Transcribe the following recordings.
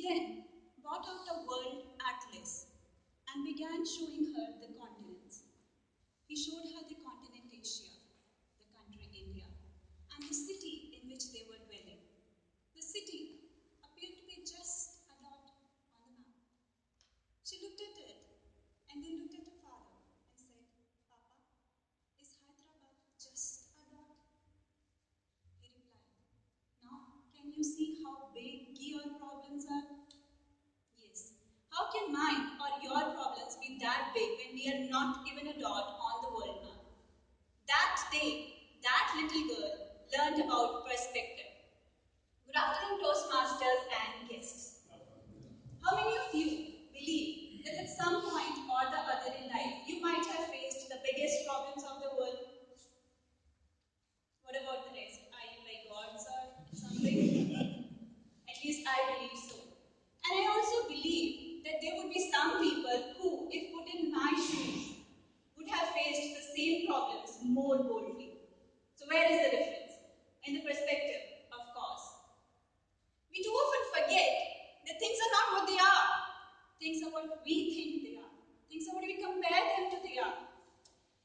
He then brought out the world atlas and began showing her the continents. He showed her the continent Asia, the country India, and the city in which they were dwelling. The city appeared to be just a dot on the map. She looked at it and then looked at her father and said, Papa, is Hyderabad just a dot? He replied, now can you see how big your problems are? Yes. How can mine or your problems be that big when we are not even a dot on the world map? That day, that little girl learned about perspective. Good afternoon, Toastmasters and guests. How many of you believe that at some point or the other in life, you might have faced the biggest problems of the world? What about the rest? Are you like gods or something? At least I believe so. And I also believe that there would be some people who, if put in my shoes, would have faced the same problems more boldly. So where is the difference? In the perspective, of course. We too often forget that things are not what they are. Things are what we think they are. Things are what we compare them to they are.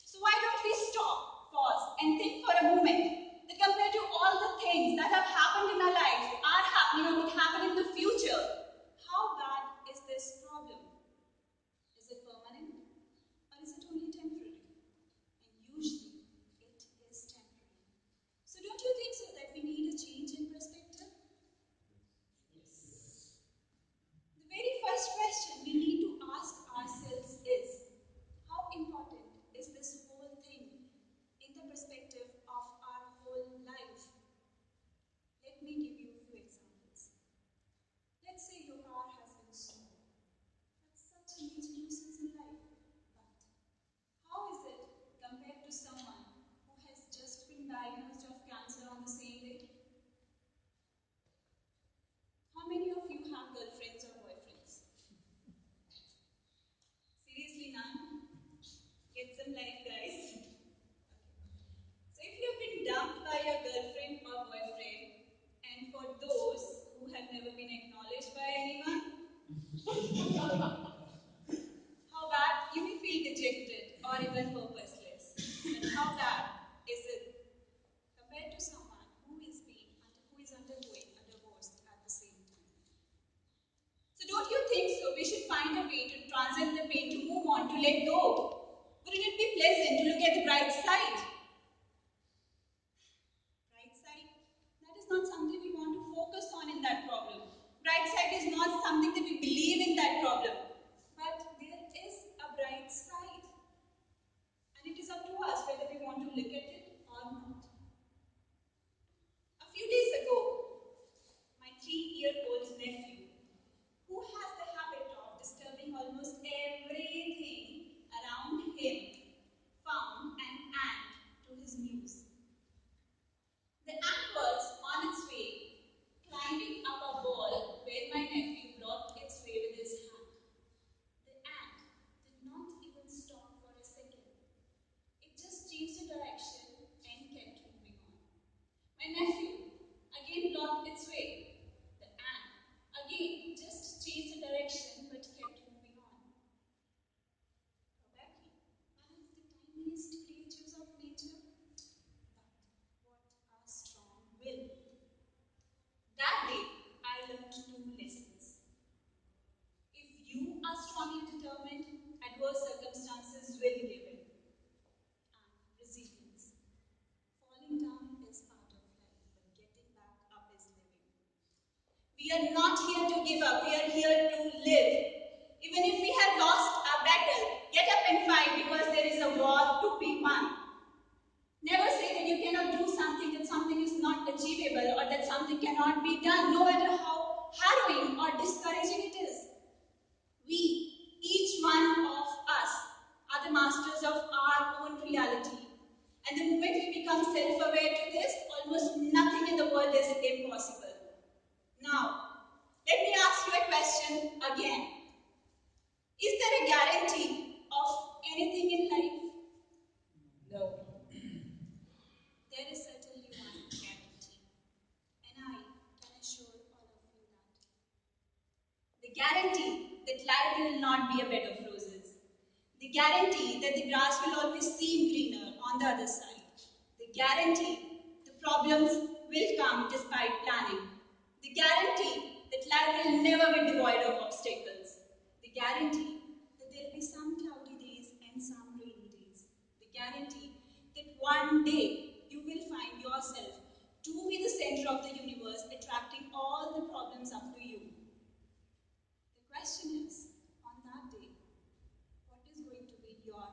So why don't we stop, pause, and think for a moment that compared to all the things that have happened in our lives, are happening or would happen in the future, how bad is this problem? Is it permanent or is it only temporary? And usually it is temporary. So don't you think so that we need a change in perspective? The very first question we need to ask ourselves is, how important is this whole thing in the perspective of our whole life? Let me give you a few examples. Let's say your car has been stolen. That's such a major nuisance in life. But how is it compared to someone who has just been diagnosed of cancer on the same day? How many of you have girlfriends or boyfriends? Seriously, none? Get some life, guys. So if you have been dumped by your girlfriend or boyfriend, and for those who have never been acknowledged by anyone, how bad you may feel dejected or even purposeless. But how bad is it compared to someone who is undergoing a divorce at the same time? So don't you think so? We should find a way to transcend the pain, to move on, to let go. Wouldn't it be pleasant to look at the bright side? Bright side? That is not something we want to focus on in that problem. Bright side is not something that we believe in that problem. But there is a bright side. And it is up to us whether we want to look at it or not. A few days ago, my 3-year-old nephew, who has the habit of disturbing almost everything around him, found an ant to his muse. The ant was on its way, climbing up a wall where my nephew blocked its way with his hand. The ant did not even stop for a second. It just changed the direction and kept moving on. My nephew again blocked its way. The ant again just changed the direction but kept moving on. Probably one of the tiniest creatures of nature, but what a strong will. That day, I learned 2 lessons. If you are strongly determined, adverse circumstances will give in. And resilience. Falling down is part of life, but getting back up is living. We are not here to give up, we are here to live. Even if we have lost our battle, get up and fight because there is a war to be won. Never say that you cannot do something, that something is not achievable, or that something cannot be done, no matter how harrowing or discouraging it is. We, each one of us, are the masters of our own reality. And the moment we become self-aware to this, almost nothing in the world is impossible. Now, let me ask you a question again. Is there a guarantee of anything in life? No. There is certainly one guarantee, and I can assure all of you that not be a bed of roses. The guarantee that the grass will always seem greener on the other side. The guarantee the problems will come despite planning. The guarantee that life will never be devoid of obstacles. The guarantee that there will be some cloudy days and some rainy days. The guarantee that one day you will find yourself to be the center of the universe, attracting all the problems up to you. The question is, on that day, what is going to be your